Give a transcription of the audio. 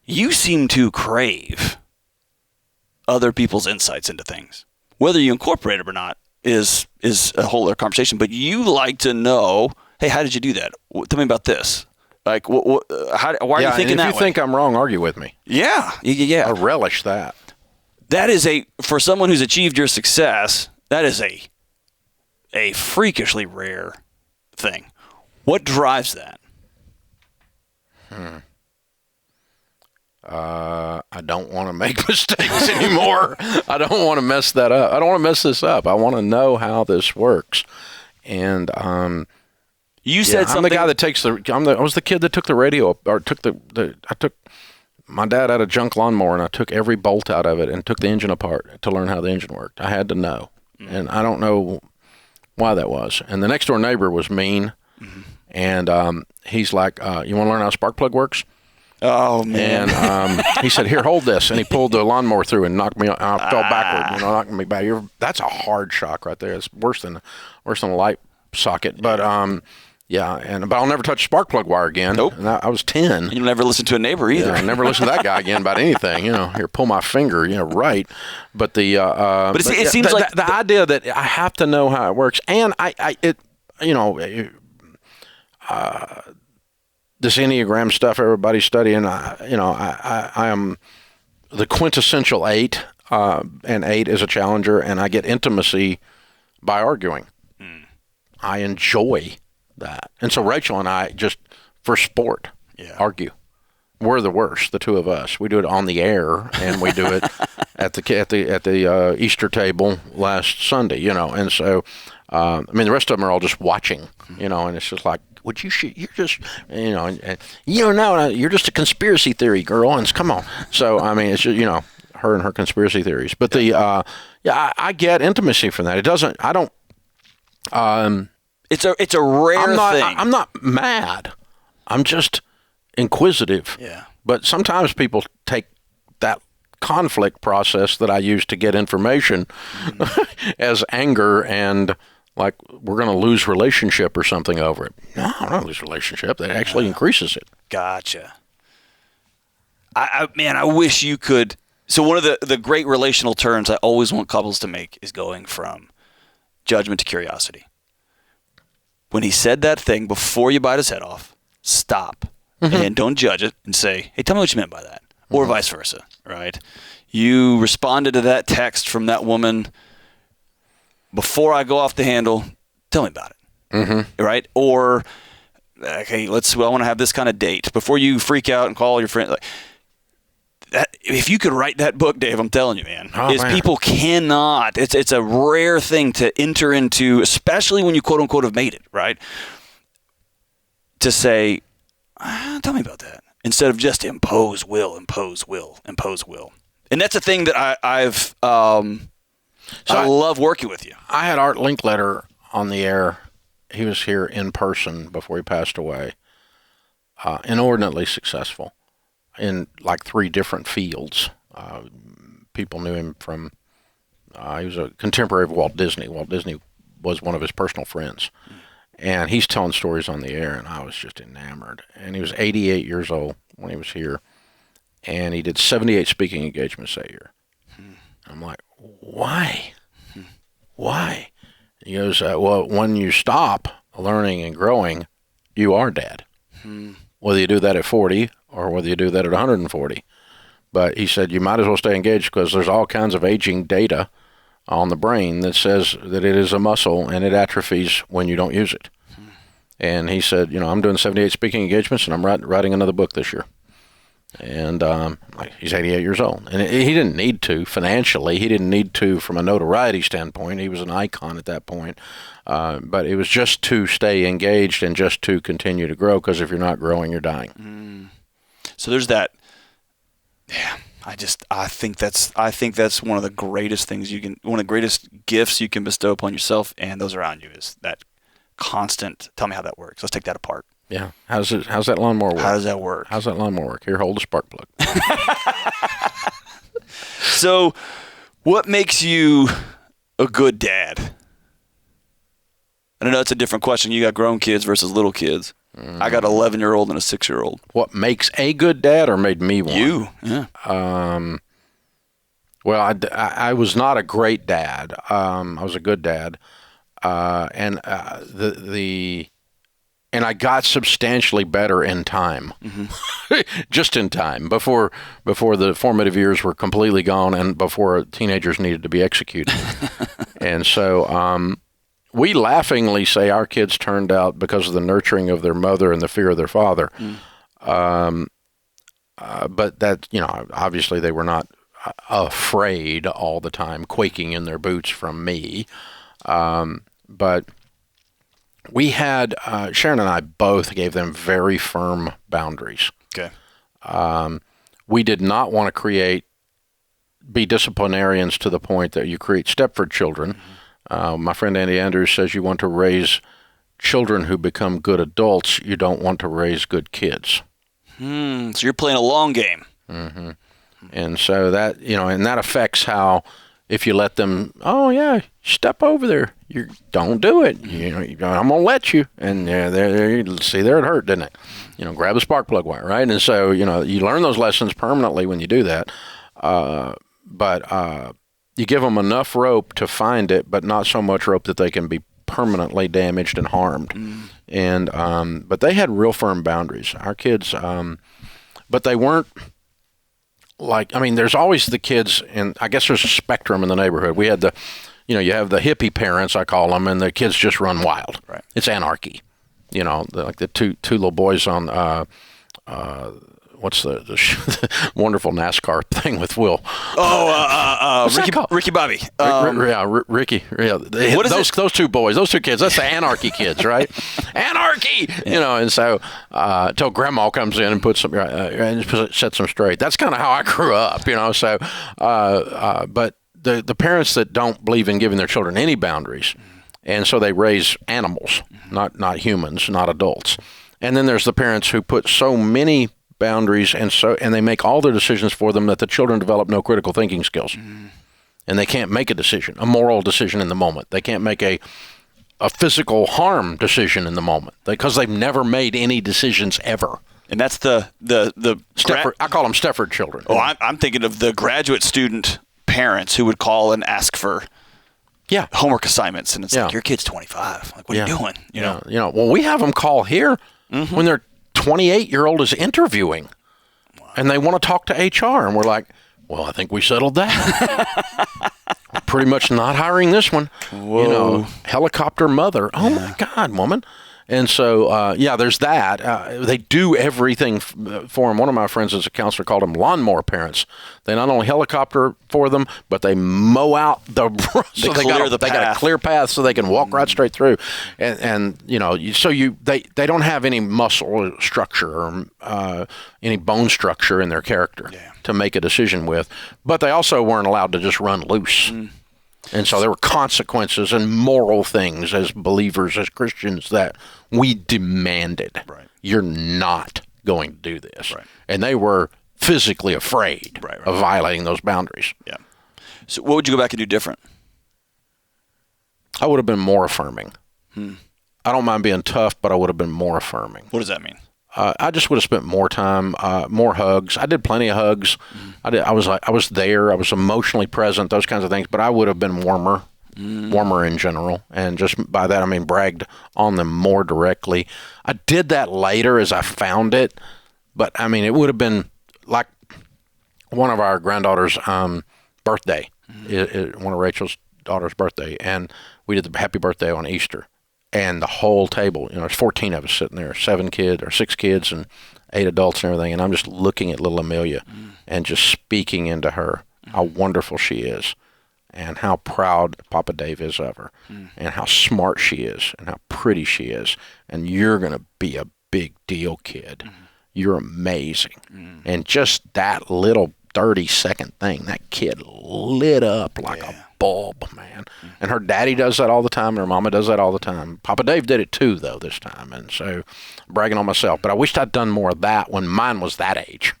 you seem to crave other people's insights into things. Whether you incorporate it or not is a whole other conversation. But you like to know, hey, how did you do that? Tell me about this. Like, why are you thinking that way? If you think I'm wrong, argue with me. Yeah. I relish that. That is for someone who's achieved your success, that is a freakishly rare thing. What drives that? I don't want to make mistakes anymore. I don't want to mess that up. I don't want to mess this up. I want to know how this works. And you said something. I'm the guy that takes I was the kid that took the radio, or I took my dad had a junk lawnmower, and I took every bolt out of it and took the engine apart to learn how the engine worked. I had to know, and I don't know why that was. And the next door neighbor was mean, and he's like, "You want to learn how a spark plug works?" Oh man! And he said, "Here, hold this," and he pulled the lawnmower through and knocked me. I fell backward, knocked me back. That's a hard shock right there. It's worse than a light socket. But but I'll never touch spark plug wire again. Nope. And I was 10. You'll never listen to a neighbor either. Yeah, I never listen to that guy again about anything. Here, pull my finger. Right. But it seems like the idea that I have to know how it works, and this Enneagram stuff everybody's studying, I am the quintessential 8, and 8 is a challenger, and I get intimacy by arguing. I enjoy that. And so Rachel and I just, for sport, argue. We're the worst, the two of us. We do it on the air, and we do it at the Easter table last Sunday, and so, the rest of them are all just watching, and it's just like, would you shoot? You're just, and you don't know, you're just a conspiracy theory girl, and come on. So, it's just, her and her conspiracy theories. But I get intimacy from that. It's a rare thing. I'm not mad. I'm just inquisitive. Yeah. But sometimes people take that conflict process that I use to get information as anger and like we're going to lose relationship or something over it. No, I don't lose relationship. That actually increases it. Gotcha. I wish you could. So one of the great relational turns I always want couples to make is going from judgment to curiosity. When he said that thing, before you bite his head off, stop and don't judge it and say, hey, tell me what you meant by that. Or vice versa, right? You responded to that text from that woman before I go off the handle, tell me about it, right? Or, okay, I want to have this kind of date. Before you freak out and call your friend, if you could write that book, Dave, I'm telling you, man, people cannot. It's a rare thing to enter into, especially when you quote unquote have made it, right? To say, tell me about that, instead of just impose will. And that's a thing that I love working with you. I had Art Linkletter on the air. He was here in person before he passed away. Inordinately successful in like 3 different fields. People knew him from, he was a contemporary of Walt Disney. Walt Disney was one of his personal friends. And he's telling stories on the air, and I was just enamored. And he was 88 years old when he was here. And he did 78 speaking engagements that year. I'm like, why? Why? He goes, well, when you stop learning and growing, you are dead. Whether you do that at 40 or whether you do that at 140. But he said you might as well stay engaged because there's all kinds of aging data on the brain that says that it is a muscle and it atrophies when you don't use it. And he said, I'm doing 78 speaking engagements and I'm writing another book this year. And he's 88 years old. And he didn't need to financially. He didn't need to from a notoriety standpoint. He was an icon at that point. But it was just to stay engaged and just to continue to grow, because if you're not growing, you're dying. So there's that. Yeah, I think that's one of the greatest things one of the greatest gifts you can bestow upon yourself and those around you is that constant, tell me how that works. Let's take that apart. Yeah. How's that lawnmower work? How does that work? How's that lawnmower work? Here, hold the spark plug. So what makes you a good dad? I don't know, it's a different question. You got grown kids versus little kids. I got an 11-year-old and a 6-year-old. What makes a good dad or made me one? You, yeah. Well, I was not a great dad. I was a good dad, and and I got substantially better in time, just in time before the formative years were completely gone and before teenagers needed to be executed. And so we laughingly say our kids turned out because of the nurturing of their mother and the fear of their father. But that, obviously they were not afraid all the time, quaking in their boots from me. But we had, Sharon and I both gave them very firm boundaries. Okay. We did not want to be disciplinarians to the point that you create Stepford children. My friend Andy Andrews says you want to raise children who become good adults. You don't want to raise good kids. So you're playing a long game. Mm-hmm. And so that, and that affects how, if you let them, oh yeah, step over there, you don't do it. I'm gonna let you, and there, see there it hurt, didn't it? Grab a spark plug wire, right? And so you learn those lessons permanently when you do that. But you give them enough rope to find it, but not so much rope that they can be permanently damaged and harmed. And but they had real firm boundaries. Our kids, but they weren't. There's always the kids, and I guess there's a spectrum in the neighborhood. We had you have the hippie parents, I call them, and the kids just run wild. Right. It's anarchy. Like the two little boys on, what's the wonderful NASCAR thing with Will? Ricky Bobby. Ricky. Yeah. Those two boys, those two kids, that's the anarchy kids, right? Anarchy! And so until grandma comes in and puts some, and sets them straight. That's kind of how I grew up, so, but the parents that don't believe in giving their children any boundaries, and so they raise animals, not humans, not adults. And then there's the parents who put so many boundaries and they make all their decisions for them that the children develop no critical thinking skills. And they can't make a decision, a moral decision in the moment. They can't make a physical harm decision in the moment because they've never made any decisions ever. And that's the Stepford, I call them Stepford children. Oh, I'm thinking of the graduate student parents who would call and ask for homework assignments, and it's like, your kid's 25. Like, what are you doing? Well, we have them call here when their 28-year-old is interviewing, and they want to talk to HR, and we're like, well, I think we settled that. We're pretty much not hiring this one. Whoa. Helicopter mother. Oh my God, woman. And so, there's that. They do everything for them. One of my friends is a counselor, called them lawnmower parents. They not only helicopter for them, but they mow out the so they got a clear path so they can walk right straight through. And they don't have any muscle structure or any bone structure in their character to make a decision with. But they also weren't allowed to just run loose. And so there were consequences and moral things as believers, as Christians, that we demanded. Right. You're not going to do this. Right. And they were physically afraid of violating those boundaries. Yeah. So what would you go back and do different? I would have been more affirming. I don't mind being tough, but I would have been more affirming. What does that mean? I just would have spent more time, more hugs. I did plenty of hugs. I was there. I was emotionally present, those kinds of things. But I would have been warmer in general. And just by that, I mean bragged on them more directly. I did that later as I found it. But, I mean, it would have been like one of our granddaughter's birthday, one of Rachel's daughter's birthday. And we did the happy birthday on Easter. And the whole table, there's 14 of us sitting there, 6 kids and 8 adults and everything. And I'm just looking at little Amelia and just speaking into her, how wonderful she is and how proud Papa Dave is of her and how smart she is and how pretty she is. And you're going to be a big deal, kid. You're amazing. And just that little 30-second thing, that kid lit up like a bulb, man. And her daddy does that all the time, and her mama does that all the time. Papa Dave did it too, though, this time. And so, bragging on myself. But I wished I'd done more of that when mine was that age.